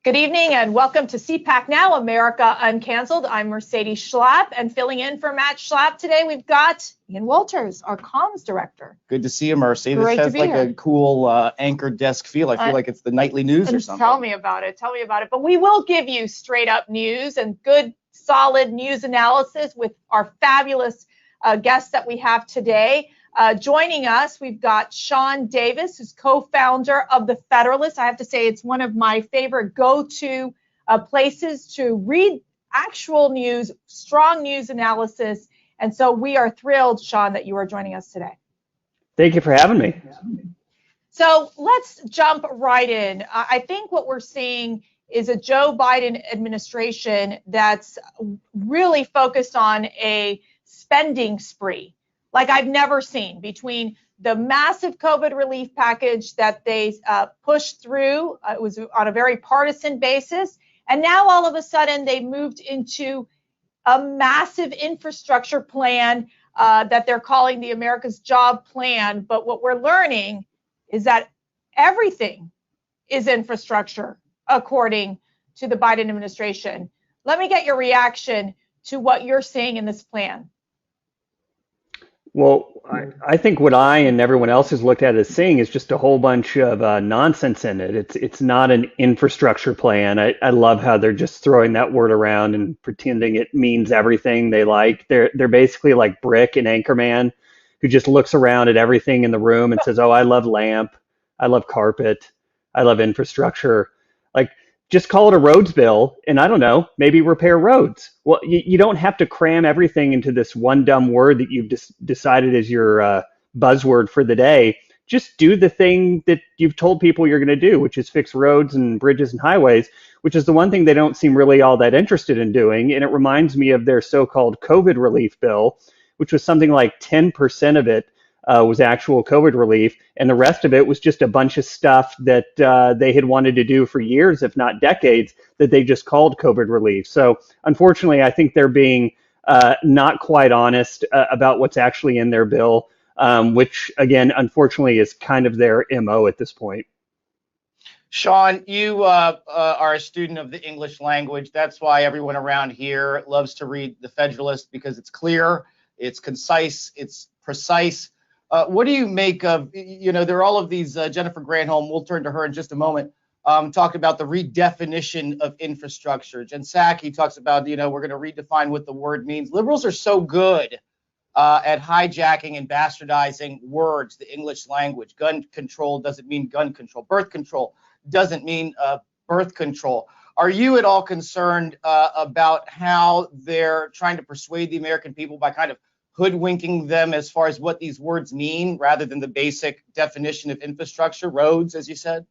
Good evening and welcome to CPAC Now, America Uncanceled. I'm Mercedes Schlapp, and filling in for Matt Schlapp today, we've got Ian Walters, our comms director. Good to see you, Mercy. Great this to be has like here. a cool anchor desk feel. I feel like it's the nightly news or something. Tell me about it. But we will give you straight up news and good, solid news analysis with our fabulous guests that we have today. Joining us, we've got Sean Davis, who's co-founder of The Federalist. I have to say it's one of my favorite go-to places to read actual news, strong news analysis. And so we are thrilled, Sean, that you are joining us today. Thank you for having me. So let's jump right in. I think what we're seeing is a Joe Biden administration that's really focused on a spending spree like I've never seen, between the massive COVID relief package that they pushed through. It was on a very partisan basis. And now all of a sudden they moved into a massive infrastructure plan that they're calling the America's Job Plan. But what we're learning is that everything is infrastructure, according to the Biden administration. Let me get your reaction to what you're seeing in this plan. Well, I think what I and everyone else has looked at as seeing is just a whole bunch of nonsense in it. It's not an infrastructure plan. I love how they're just throwing that word around and pretending it means everything they like. They're basically like Brick and Anchorman, who just looks around at everything in the room and says, "Oh, I love lamp, I love carpet, I love infrastructure." Like, just call it a roads bill, and I don't know, maybe repair roads. Well, you don't have to cram everything into this one dumb word that you've decided is your buzzword for the day. Just do the thing that you've told people you're going to do, which is fix roads and bridges and highways, which is the one thing they don't seem really all that interested in doing. And it reminds me of their so-called COVID relief bill, which was something like 10% of it was actual COVID relief, and the rest of it was just a bunch of stuff that they had wanted to do for years, if not decades, that they just called COVID relief. So unfortunately, I think they're being not quite honest about what's actually in their bill, which again, unfortunately, is kind of their MO at this point. Sean, you are a student of the English language. That's why everyone around here loves to read The Federalist, because it's clear, it's concise, it's precise. What do you make of, there are all of these, Jennifer Granholm, we'll turn to her in just a moment, talked about the redefinition of infrastructure. Jen Psaki talks about, we're going to redefine what the word means. Liberals are so good at hijacking and bastardizing words, the English language. Gun control doesn't mean gun control. Birth control doesn't mean birth control. Are you at all concerned about how they're trying to persuade the American people by kind of hoodwinking them as far as what these words mean, rather than the basic definition of infrastructure, roads, as you said?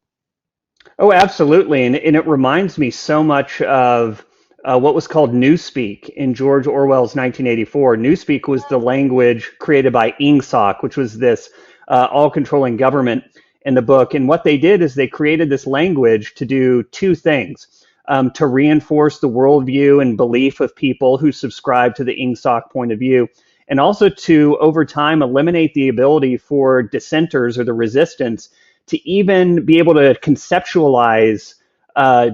Oh, absolutely. And it reminds me so much of what was called Newspeak in George Orwell's 1984. Newspeak was the language created by Ingsoc, which was this all-controlling government in the book. And what they did is they created this language to do two things. To reinforce the worldview and belief of people who subscribe to the Ingsoc point of view, and also to, over time, eliminate the ability for dissenters or the resistance to even be able to conceptualize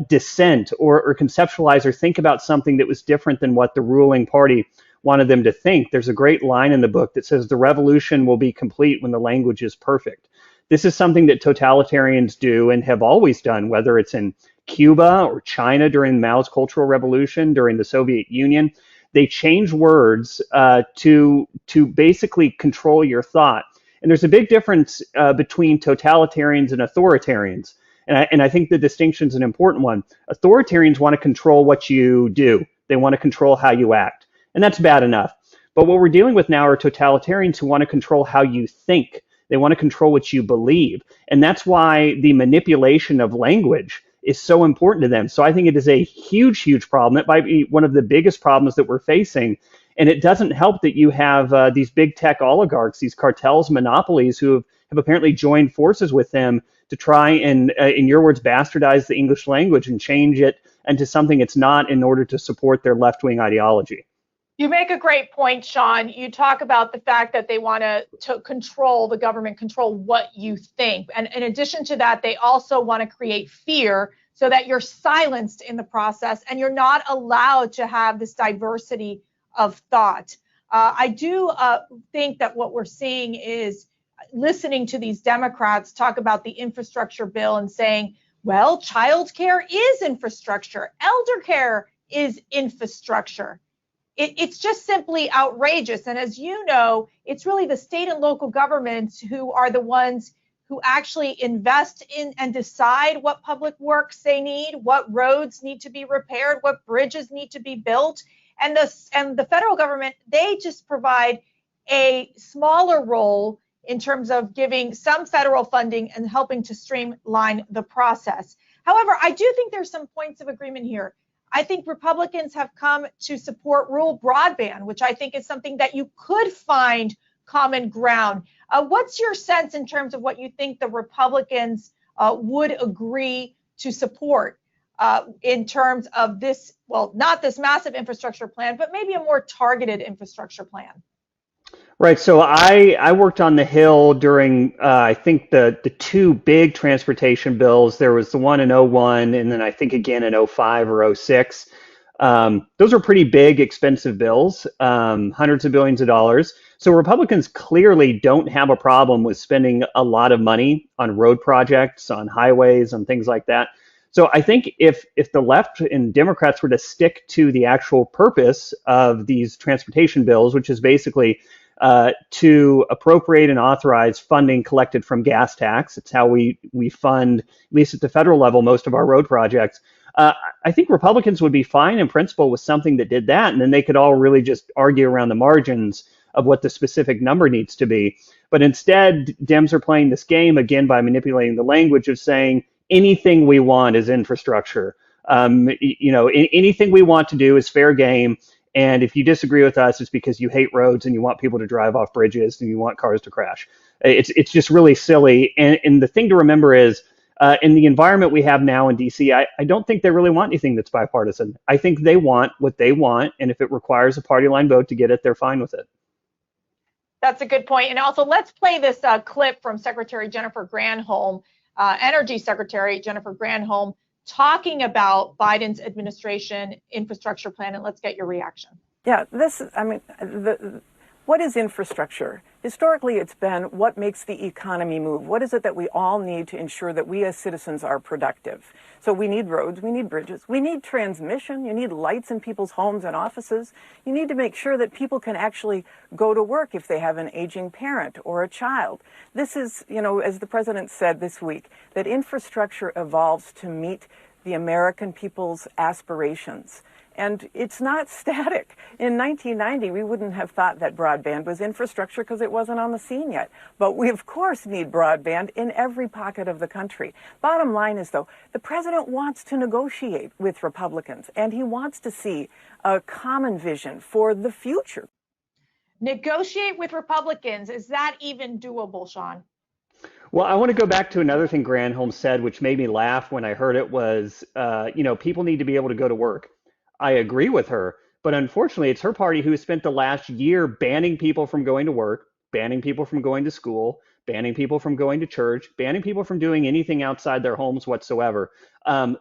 dissent or conceptualize or think about something that was different than what the ruling party wanted them to think. There's a great line in the book that says, "The revolution will be complete when the language is perfect." This is something that totalitarians do and have always done, whether it's in Cuba or China during Mao's Cultural Revolution, during the Soviet Union. They change words to basically control your thought. And there's a big difference between totalitarians and authoritarians. And I think the distinction is an important one. Authoritarians want to control what you do. They want to control how you act. And that's bad enough. But what we're dealing with now are totalitarians who want to control how you think. They want to control what you believe. And that's why the manipulation of language is so important to them. So I think it is a huge, huge problem. It might be one of the biggest problems that we're facing. And it doesn't help that you have these big tech oligarchs, these cartels, monopolies, who have apparently joined forces with them to try and, in your words, bastardize the English language and change it into something it's not in order to support their left-wing ideology. You make a great point, Sean. You talk about the fact that they want to control, the government control what you think. And in addition to that, they also want to create fear so that you're silenced in the process and you're not allowed to have this diversity of thought. I do think that what we're seeing is listening to these Democrats talk about the infrastructure bill and saying, well, childcare is infrastructure, elder care is infrastructure. It's just simply outrageous. And as you know, it's really the state and local governments who are the ones who actually invest in and decide what public works they need, what roads need to be repaired, what bridges need to be built. And the federal government, they just provide a smaller role in terms of giving some federal funding and helping to streamline the process. However, I do think there's some points of agreement here. I think Republicans have come to support rural broadband, which I think is something that you could find common ground. What's your sense in terms of what you think the Republicans would agree to support in terms of this, well, not this massive infrastructure plan, but maybe a more targeted infrastructure plan? Right. So I worked on the Hill during, I think, the two big transportation bills. There was the one in '01 and then I think again in '05 or '06. Those are pretty big, expensive bills, hundreds of billions of dollars. So Republicans clearly don't have a problem with spending a lot of money on road projects, on highways, on things like that. So I think if the left and Democrats were to stick to the actual purpose of these transportation bills, which is basically to appropriate and authorize funding collected from gas tax. It's how we fund, at least at the federal level, most of our road projects. I think Republicans would be fine in principle with something that did that, and then they could all really just argue around the margins of what the specific number needs to be. But instead, Dems are playing this game again by manipulating the language of saying anything we want is infrastructure. Anything we want to do is fair game. And if you disagree with us, it's because you hate roads and you want people to drive off bridges and you want cars to crash. It's just really silly. And the thing to remember is, in the environment we have now in DC, I don't think they really want anything that's bipartisan. I think they want what they want. And if it requires a party line vote to get it, they're fine with it. That's a good point. And also, let's play this clip from Secretary Jennifer Granholm, Energy Secretary Jennifer Granholm, talking about Biden's administration infrastructure plan, and let's get your reaction. Yeah, what is infrastructure? Historically, it's been what makes the economy move. What is it that we all need to ensure that we as citizens are productive? So we need roads, we need bridges, we need transmission, you need lights in people's homes and offices. You need to make sure that people can actually go to work if they have an aging parent or a child. This is, as the president said this week, that infrastructure evolves to meet the American people's aspirations. And it's not static. In 1990, we wouldn't have thought that broadband was infrastructure because it wasn't on the scene yet. But we, of course, need broadband in every pocket of the country. Bottom line is, though, the president wants to negotiate with Republicans, and he wants to see a common vision for the future. Negotiate with Republicans. Is that even doable, Sean? Well, I want to go back to another thing Granholm said, which made me laugh when I heard it was, people need to be able to go to work. I agree with her, but unfortunately, it's her party who has spent the last year banning people from going to work, banning people from going to school, banning people from going to church, banning people from doing anything outside their homes whatsoever.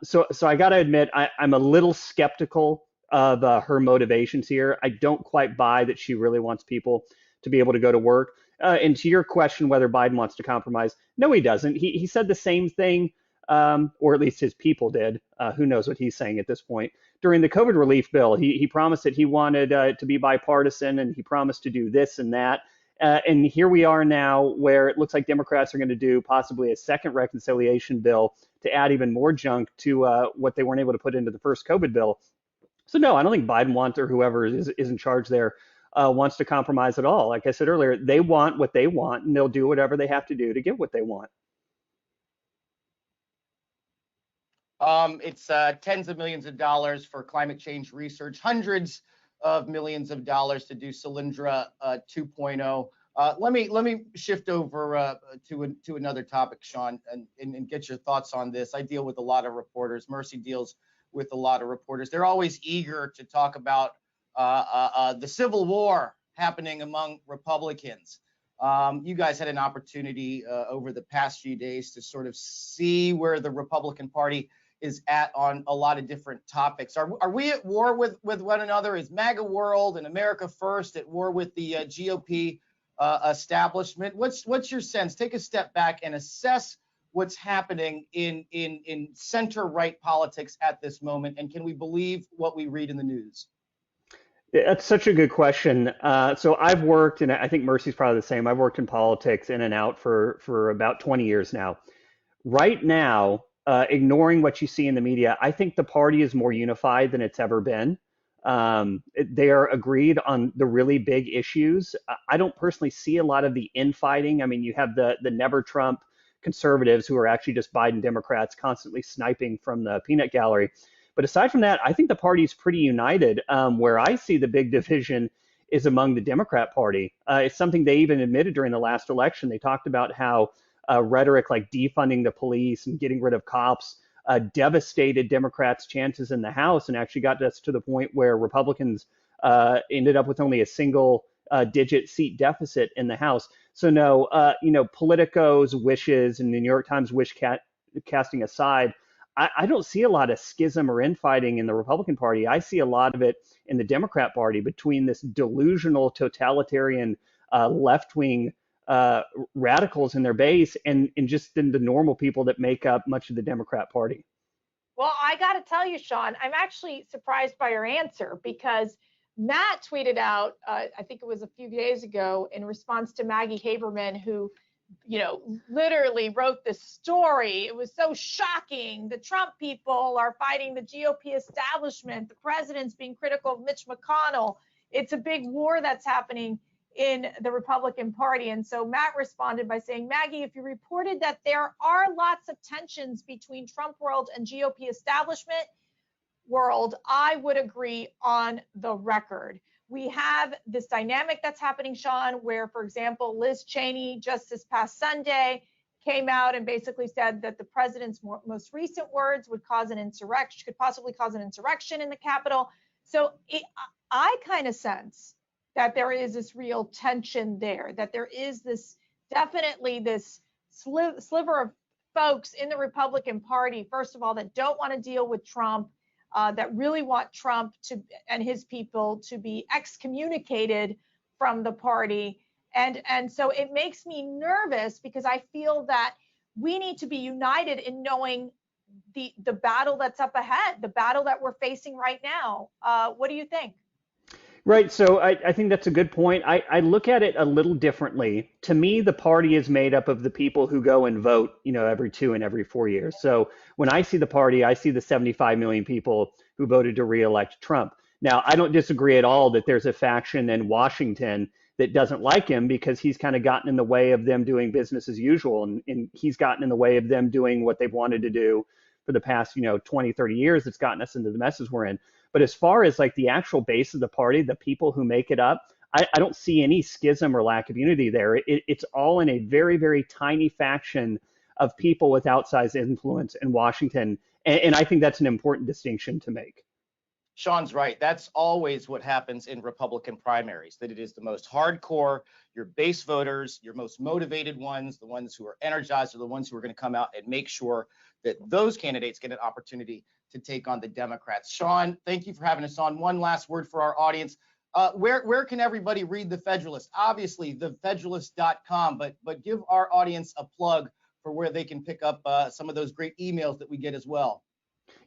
So I got to admit, I'm a little skeptical of her motivations here. I don't quite buy that she really wants people to be able to go to work. And to your question, whether Biden wants to compromise, no, he doesn't. He said the same thing, or at least his people did. Who knows what he's saying at this point. During the COVID relief bill, he promised that he wanted to be bipartisan, and he promised to do this and that. And here we are now where it looks like Democrats are going to do possibly a second reconciliation bill to add even more junk to what they weren't able to put into the first COVID bill. So no, I don't think Biden wants, or whoever is in charge there, wants to compromise at all. Like I said earlier, they want what they want, and they'll do whatever they have to do to get what they want. It's tens of millions of dollars for climate change research, hundreds of millions of dollars to do Solyndra 2.0. Let me shift over to another topic, Sean, and get your thoughts on this. I deal with a lot of reporters. Mercy deals with a lot of reporters. They're always eager to talk about the civil war happening among Republicans. You guys had an opportunity over the past few days to sort of see where the Republican Party is at on a lot of different topics. Are we at war with one another? Is MAGA World and America First at war with the GOP establishment? What's your sense? Take a step back and assess what's happening in center-right politics at this moment, and can we believe what we read in the news? That's such a good question. So I've worked, and I think Mercy's probably the same. I've worked in politics in and out for about 20 years now. Right now, ignoring what you see in the media, I think the party is more unified than it's ever been. They are agreed on the really big issues. I don't personally see a lot of the infighting. I mean, you have the never Trump conservatives who are actually just Biden Democrats constantly sniping from the peanut gallery. But aside from that, I think the party is pretty united. Where I see the big division is among the Democrat Party. It's something they even admitted during the last election. They talked about how rhetoric like defunding the police and getting rid of cops devastated Democrats' chances in the House, and actually got us to the point where Republicans ended up with only a single digit seat deficit in the House. So no, Politico's wishes and the New York Times wish casting aside, I don't see a lot of schism or infighting in the Republican Party. I see a lot of it in the Democrat Party between this delusional totalitarian left-wing radicals in their base and just in the normal people that make up much of the Democrat Party. Well, I got to tell you, Sean, I'm actually surprised by your answer, because Matt tweeted out, I think it was a few days ago, in response to Maggie Haberman, who literally wrote this story. It was so shocking. The Trump people are fighting the GOP establishment. The president's being critical of Mitch McConnell. It's a big war that's happening in the Republican Party. And so Matt responded by saying, Maggie, if you reported that there are lots of tensions between Trump world and GOP establishment world, I would agree on the record. We have this dynamic that's happening, Sean, where, for example, Liz Cheney just this past Sunday came out and basically said that the president's most recent words would cause an insurrection, could possibly cause an insurrection in the Capitol. So I kind of sense that there is this real tension there, that there is this definitely this sliver of folks in the Republican Party, first of all, that don't want to deal with Trump, that really want Trump and his people to be excommunicated from the party. And so it makes me nervous, because I feel that we need to be united in knowing the battle that's up ahead, the battle that we're facing right now. What do you think? Right. So I think that's a good point. I look at it a little differently. To me, the party is made up of the people who go and vote, every 2 and every 4 years. So when I see the party, I see the 75 million people who voted to reelect Trump. Now, I don't disagree at all that there's a faction in Washington that doesn't like him, because he's kind of gotten in the way of them doing business as usual. And he's gotten in the way of them doing what they've wanted to do for the past, 20, 30 years. That's gotten us into the messes we're in. But as far as like the actual base of the party, the people who make it up, I don't see any schism or lack of unity there. It's all in a very, very tiny faction of people with outsized influence in Washington. And I think that's an important distinction to make. Sean's right. That's always what happens in Republican primaries, that it is the most hardcore, your base voters, your most motivated ones, the ones who are energized, are the ones who are going to come out and make sure that those candidates get an opportunity to take on the Democrats. Sean, thank you for having us on. One last word for our audience. Where can everybody read The Federalist? Obviously, thefederalist.com, but give our audience a plug for where they can pick up some of those great emails that we get as well.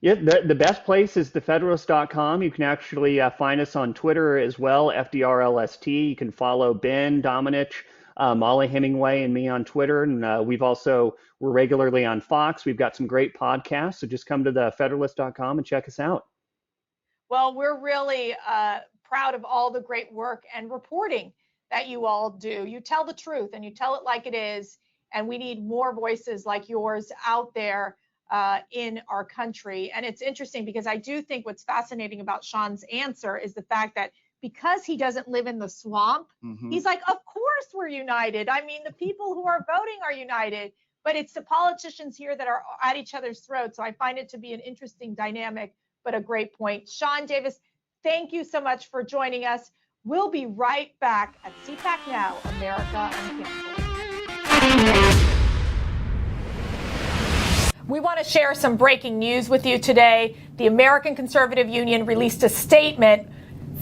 Yeah, the best place is thefederalist.com. You can actually find us on Twitter as well, FDRLST. You can follow Ben Domenech, Molly Hemingway, and me on Twitter. And we're regularly on Fox. We've got some great podcasts. So just come to thefederalist.com and check us out. Well, we're really proud of all the great work and reporting that you all do. You tell the truth and you tell it like it is. And we need more voices like yours out there in our country. And it's interesting, because I do think what's fascinating about Sean's answer is the fact that because he doesn't live in the swamp, he's like, of course we're united. I mean, the people who are voting are united, but it's the politicians here that are at each other's throats. So I find it to be an interesting dynamic, but a great point. Sean Davis, thank you so much for joining us. We'll be right back at CPAC Now, America UnCanceled. We want to share some breaking news with you today. The American Conservative Union released a statement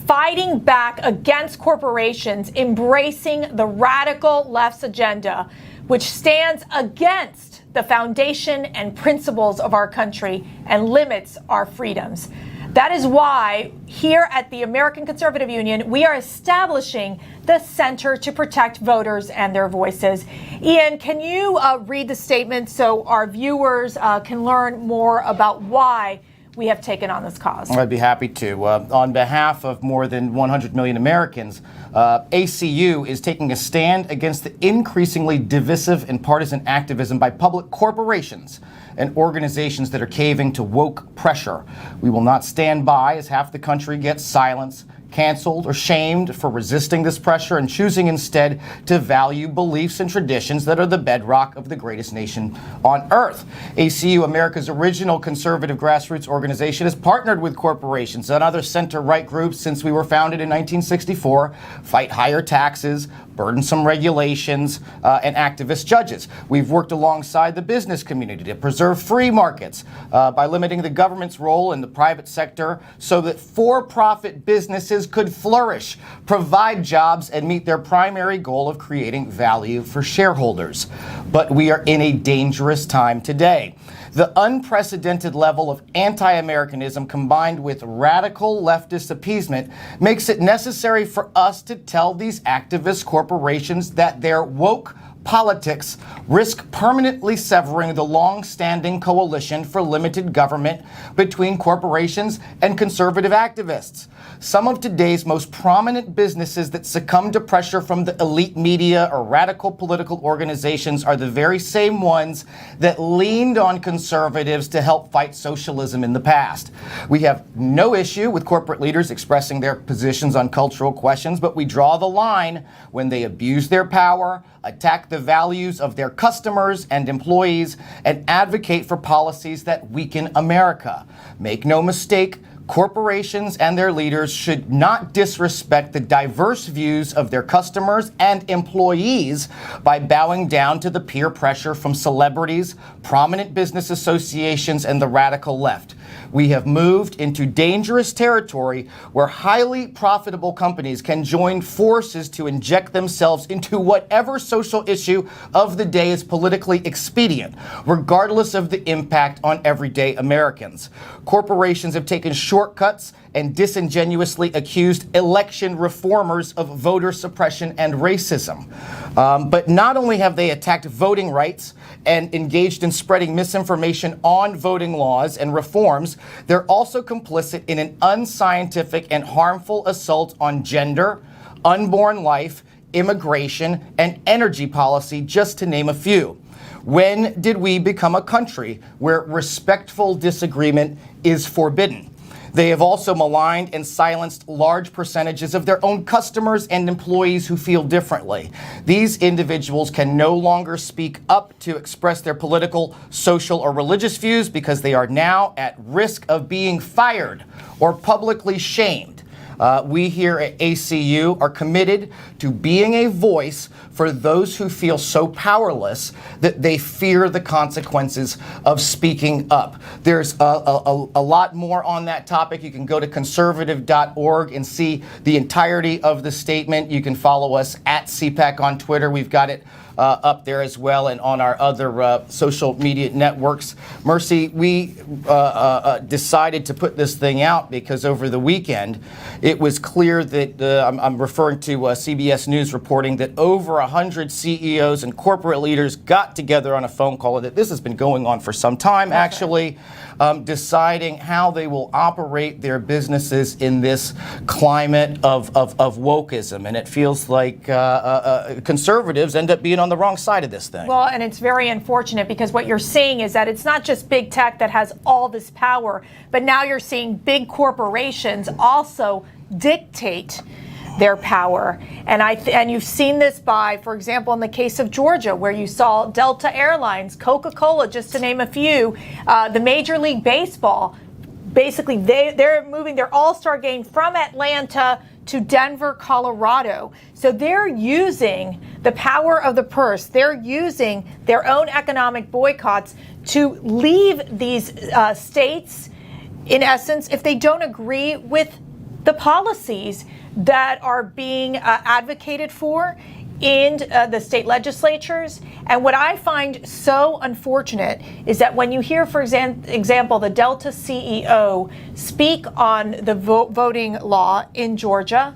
fighting back against corporations embracing the radical left's agenda, which stands against the foundation and principles of our country and limits our freedoms. That is why here at the American Conservative Union, we are establishing the Center to Protect Voters and Their Voices. Ian, can you read the statement so our viewers can learn more about why we have taken on this cause? I'd be happy to. On behalf of more than 100 million Americans, ACU is taking a stand against the increasingly divisive and partisan activism by public corporations and organizations that are caving to woke pressure. We will not stand by as half the country gets silenced, canceled, or shamed for resisting this pressure and choosing instead to value beliefs and traditions that are the bedrock of the greatest nation on earth. ACU, America's original conservative grassroots organization, has partnered with corporations and other center-right groups since we were founded in 1964, fight higher taxes, burdensome regulations, and activist judges. We've worked alongside the business community to preserve free markets by limiting the government's role in the private sector so that for-profit businesses could flourish, provide jobs, and meet their primary goal of creating value for shareholders. But we are in a dangerous time today. The unprecedented level of anti-Americanism combined with radical leftist appeasement makes it necessary for us to tell these activist corporations that their woke politics risk permanently severing the long-standing coalition for limited government between corporations and conservative activists. Some of today's most prominent businesses that succumb to pressure from the elite media or radical political organizations are the very same ones that leaned on conservatives to help fight socialism in the past. We have no issue with corporate leaders expressing their positions on cultural questions, but we draw the line when they abuse their power, attack the values of their customers and employees, and advocate for policies that weaken America. Make no mistake, corporations and their leaders should not disrespect the diverse views of their customers and employees by bowing down to the peer pressure from celebrities, prominent business associations, and the radical left. We have moved into dangerous territory where highly profitable companies can join forces to inject themselves into whatever social issue of the day is politically expedient, regardless of the impact on everyday Americans. Corporations have taken shortcuts and disingenuously accused election reformers of voter suppression and racism. But not only have they attacked voting rights and engaged in spreading misinformation on voting laws and reforms, they're also complicit in an unscientific and harmful assault on gender, unborn life, immigration, and energy policy, just to name a few. When did we become a country where respectful disagreement is forbidden? They have also maligned and silenced large percentages of their own customers and employees who feel differently. These individuals can no longer speak up to express their political, social, or religious views because they are now at risk of being fired or publicly shamed. We here at ACU are committed to being a voice for those who feel so powerless that they fear the consequences of speaking up. There's a lot more on that topic. You can go to conservative.org and see the entirety of the statement. You can follow us at CPAC on Twitter. We've got it up there as well, and on our other social media networks. Mercy, we decided to put this thing out because over the weekend it was clear that I'm referring to CBS News reporting that over 100 CEOs and corporate leaders got together on a phone call, and that this has been going on for some time, actually, deciding how they will operate their businesses in this climate of wokeism. And it feels like conservatives end up being on the wrong side of this thing. Well, and it's very unfortunate because what you're seeing is that it's not just big tech that has all this power, but now you're seeing big corporations also dictate their power. And you've seen this by, for example, in the case of Georgia, where you saw Delta Airlines, Coca-Cola, just to name a few, the Major League Baseball, basically they're moving their All-Star game from Atlanta to Denver, Colorado. So they're using the power of the purse. They're using their own economic boycotts to leave these states, in essence, if they don't agree with the policies that are being advocated for in the state legislatures. And what I find so unfortunate is that when you hear, for example, the Delta CEO speak on the voting law in Georgia,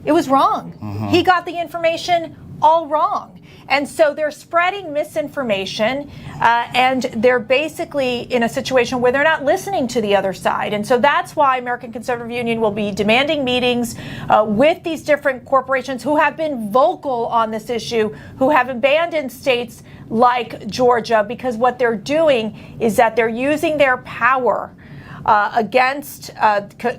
it was wrong. He got the information all wrong. And so they're spreading misinformation, and they're basically in a situation where they're not listening to the other side. And so that's why American Conservative Union will be demanding meetings with these different corporations who have been vocal on this issue, who have abandoned states like Georgia, because what they're doing is that they're using their power against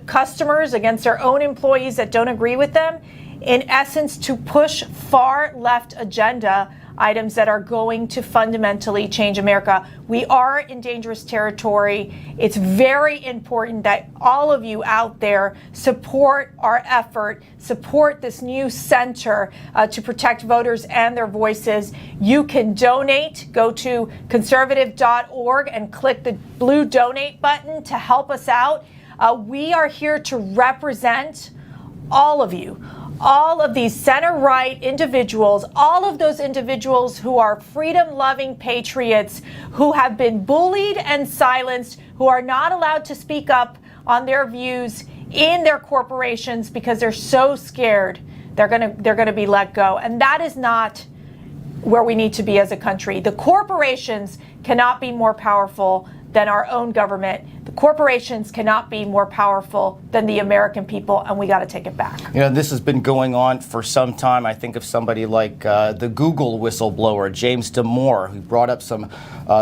customers, against their own employees that don't agree with them, in essence, to push far left agenda items that are going to fundamentally change America. We are in dangerous territory. It's very important that all of you out there support our effort, support this new center to protect voters and their voices. You can donate. Go to conservative.org and click the blue donate button to help us out. We are here to represent all of you. All of these center-right individuals, all of those individuals who are freedom-loving patriots, who have been bullied and silenced, who are not allowed to speak up on their views in their corporations because they're so scared they're gonna be let go. And that is not where we need to be as a country. The corporations cannot be more powerful than our own government. The corporations cannot be more powerful than the American people, and we got to take it back. You know, this has been going on for some time. I think of somebody like the Google whistleblower, James Damore, who brought up some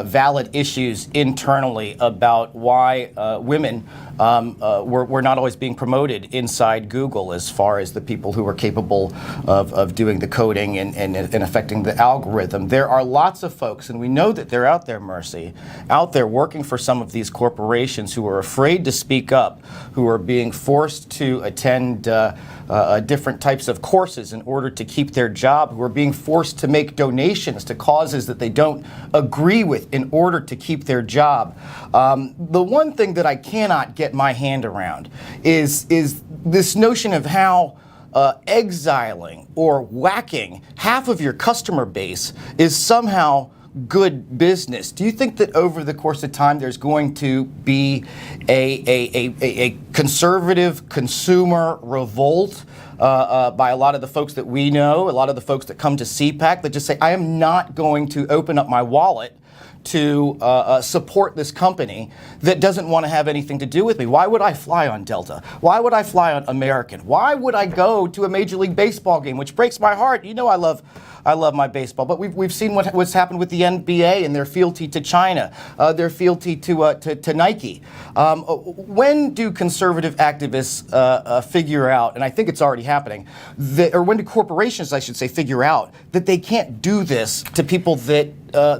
valid issues internally about why women were not always being promoted inside Google as far as the people who were capable of doing the coding and affecting the algorithm. There are lots of folks, and we know that they're out there, Mercy, out there working for some of these corporations who are afraid to speak up, who are being forced to attend different types of courses in order to keep their job, who are being forced to make donations to causes that they don't agree with in order to keep their job. The one thing that I cannot get my hand around is this notion of how exiling or whacking half of your customer base is somehow good business. Do you think that over the course of time there's going to be a conservative consumer revolt by a lot of the folks that we know, a lot of the folks that come to CPAC that just say, I am not going to open up my wallet to support this company that doesn't want to have anything to do with me? Why would I fly on Delta? Why would I fly on American? Why would I go to a Major League Baseball game, which breaks my heart? You know I love my baseball, but we've seen what's happened with the NBA and their fealty to China, their fealty to Nike. When do conservative activists figure out, and I think it's already happening, or when do corporations, I should say, figure out that they can't do this to people that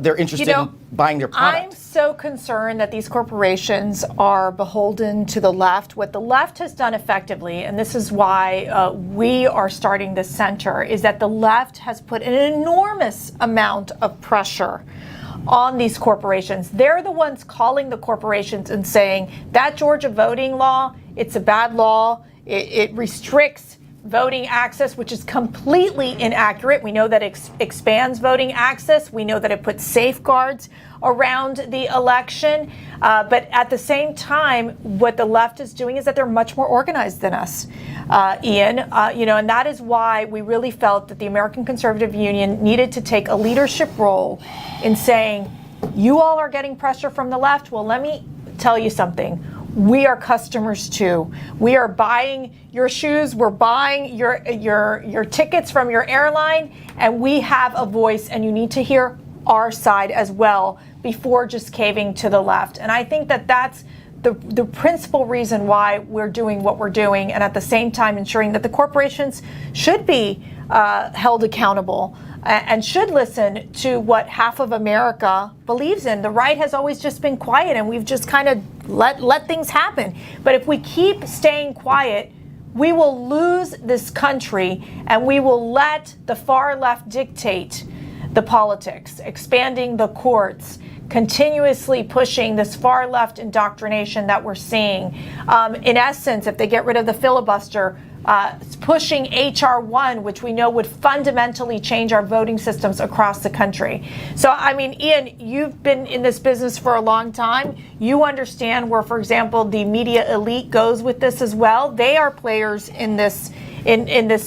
they're interested in buying their product? I'm so concerned that these corporations are beholden to the left. What the left has done effectively, and this is why we are starting this center, is that the left has put an enormous amount of pressure on these corporations. They're the ones calling the corporations and saying that Georgia voting law, it's a bad law. It restricts voting access, which is completely inaccurate. We know that it expands voting access. We know that it puts safeguards around the election. But at the same time, what the left is doing is that they're much more organized than us, Ian. And that is why we really felt that the American Conservative Union needed to take a leadership role in saying, you all are getting pressure from the left. Well, let me tell you something. We are customers too. We are buying your shoes. We're buying your tickets from your airline, and we have a voice, and you need to hear our side as well before just caving to the left. And I think that that's the principal reason why we're doing what we're doing, and at the same time ensuring that the corporations should be held accountable and should listen to what half of America believes in. The right has always just been quiet, and we've just kind of let things happen. But if we keep staying quiet, we will lose this country and we will let the far left dictate the politics, expanding the courts, continuously pushing this far left indoctrination that we're seeing. In essence, if they get rid of the filibuster, pushing H.R. 1, which we know would fundamentally change our voting systems across the country. So, I mean, Ian, you've been in this business for a long time. You understand where, for example, the media elite goes with this as well. They are players in this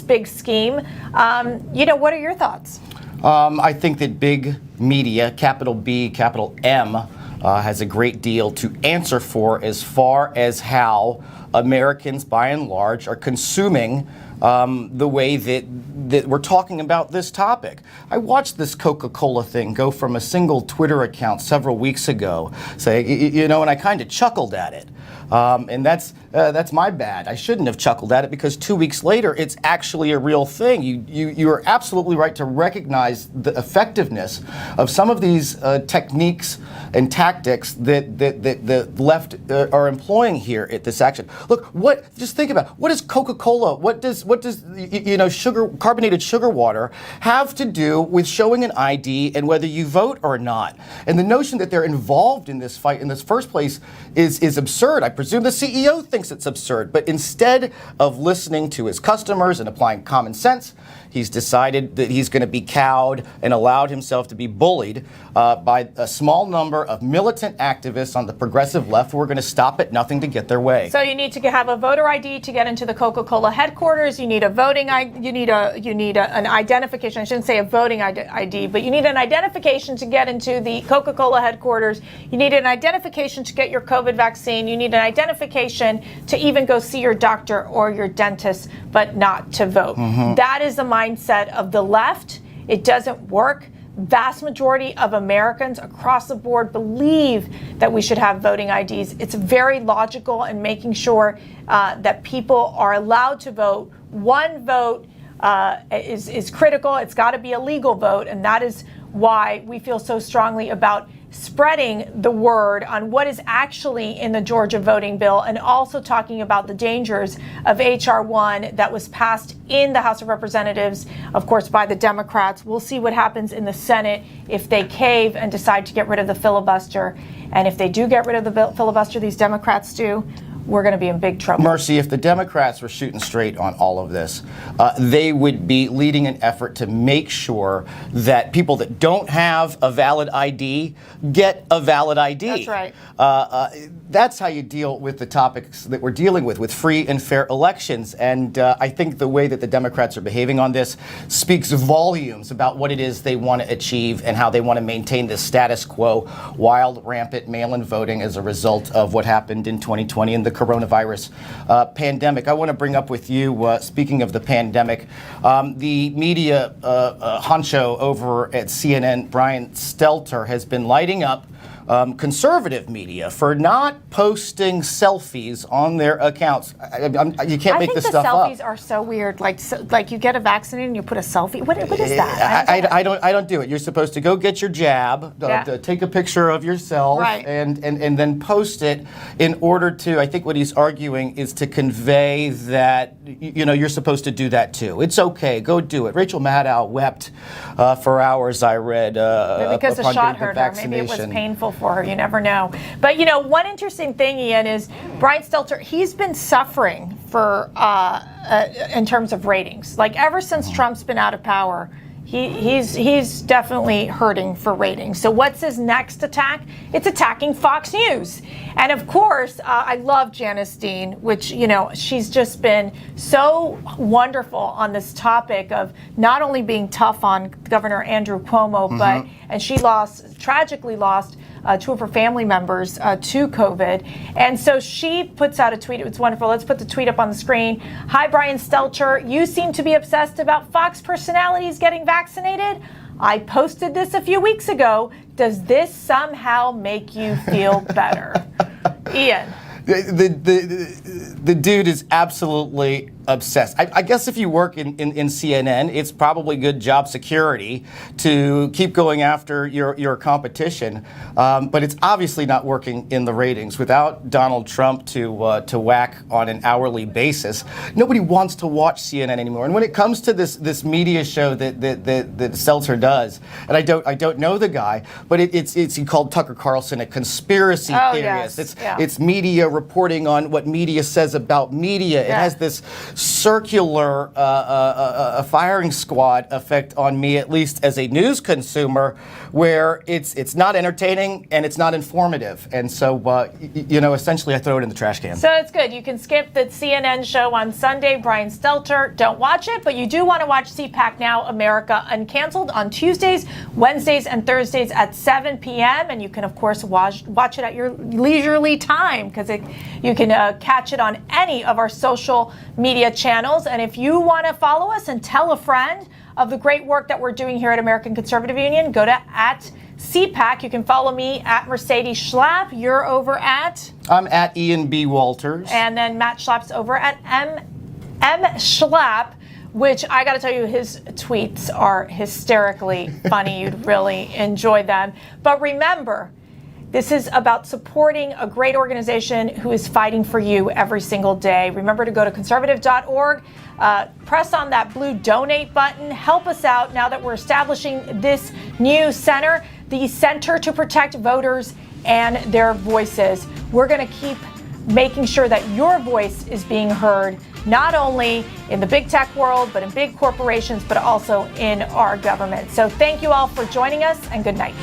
big scheme. What are your thoughts? I think that big media, capital B, capital M, has a great deal to answer for as far as how Americans, by and large, are consuming the way that we're talking about this topic. I watched this Coca-Cola thing go from a single Twitter account several weeks ago, and I kind of chuckled at it. And that's my bad. I shouldn't have chuckled at it because 2 weeks later, it's actually a real thing. You are absolutely right to recognize the effectiveness of some of these techniques and tactics that the left are employing here at this action. Look, just think about it. What is Coca-Cola? What does carbonated sugar water have to do with showing an ID and whether you vote or not? And the notion that they're involved in this fight in this first place is absurd. I presume the CEO thinks it's absurd, but instead of listening to his customers and applying common sense, he's decided that he's going to be cowed and allowed himself to be bullied by a small number of militant activists on the progressive left who are going to stop at nothing to get their way. So you need to have a voter ID to get into the Coca-Cola headquarters. You need a voting ID. You need an identification. I shouldn't say a voting ID, but you need an identification to get into the Coca-Cola headquarters. You need an identification to get your COVID vaccine. You need an identification to even go see your doctor or your dentist, but not to vote. Mm-hmm. That is the mindset of the left. It doesn't work. Vast majority of Americans across the board believe that we should have voting IDs. It's very logical in making sure that people are allowed to vote. One vote is critical. It's got to be a legal vote, and that is why we feel so strongly about spreading the word on what is actually in the Georgia voting bill, and also talking about the dangers of H.R. 1 that was passed in the House of Representatives, of course, by the Democrats. We'll see what happens in the Senate if they cave and decide to get rid of the filibuster. And if they do get rid of the filibuster, these Democrats do, we're going to be in big trouble. Mercy, if the Democrats were shooting straight on all of this, they would be leading an effort to make sure that people that don't have a valid ID get a valid ID. That's right. That's how you deal with the topics that we're dealing with free and fair elections. And I think the way that the Democrats are behaving on this speaks volumes about what it is they want to achieve and how they want to maintain this status quo, wild, rampant mail-in voting as a result of what happened in 2020 and the coronavirus pandemic. I want to bring up with you, speaking of the pandemic, the media honcho over at CNN, Brian Stelter, has been lighting up conservative media for not posting selfies on their accounts. You can't make this stuff up. I think the selfies are so weird. Like you get a vaccine and you put a selfie. What is that? I don't do it. You're supposed to go get your jab, take a picture of yourself, right, and then post it in order to. I think what he's arguing is to convey that you're supposed to do that too. It's okay. Go do it. Rachel Maddow wept for hours. I read because the shot hurt her. Maybe it was painful for her. You never know. But one interesting thing, Ian, is Brian Stelter. He's been suffering for in terms of ratings. Like ever since Trump's been out of power, he's definitely hurting for ratings. So what's his next attack? It's attacking Fox News. And of course, I love Janice Dean, which, she's just been so wonderful on this topic of not only being tough on Governor Andrew Cuomo, and she tragically lost two of her family members to COVID. And so she puts out a tweet. It's wonderful. Let's put the tweet up on the screen. Hi, Brian Stelter. You seem to be obsessed about Fox personalities getting vaccinated. I posted this a few weeks ago. Does this somehow make you feel better? Ian. The dude is absolutely obsessed. I guess if you work in CNN, it's probably good job security to keep going after your competition. But it's obviously not working in the ratings. Without Donald Trump to whack on an hourly basis, nobody wants to watch CNN anymore. And when it comes to this media show that Stelter does, and I don't know the guy, but it's he called Tucker Carlson a conspiracy theorist. Yes. It's media reporting on what media says about media. It has this circular firing squad effect on me, at least as a news consumer, where it's not entertaining and it's not informative. And so, essentially I throw it in the trash can. So it's good. You can skip the CNN show on Sunday, Brian Stelter. Don't watch it, but you do want to watch CPAC Now America Uncanceled on Tuesdays, Wednesdays, and Thursdays at 7 p.m. And you can, of course, watch it at your leisurely time, because you can catch it on any of our social media channels. And if you want to follow us and tell a friend of the great work that we're doing here at American Conservative Union, go to @CPAC. You can follow me at Mercedes Schlapp. You're over at? I'm at Ian B. Walters. And then Matt Schlapp's over at M. Schlapp, which I got to tell you, his tweets are hysterically funny. You'd really enjoy them. But remember, this is about supporting a great organization who is fighting for you every single day. Remember to go to conservative.org, press on that blue donate button, help us out now that we're establishing this new center, the Center to Protect Voters and Their Voices. We're going to keep making sure that your voice is being heard, not only in the big tech world, but in big corporations, but also in our government. So thank you all for joining us, and good night.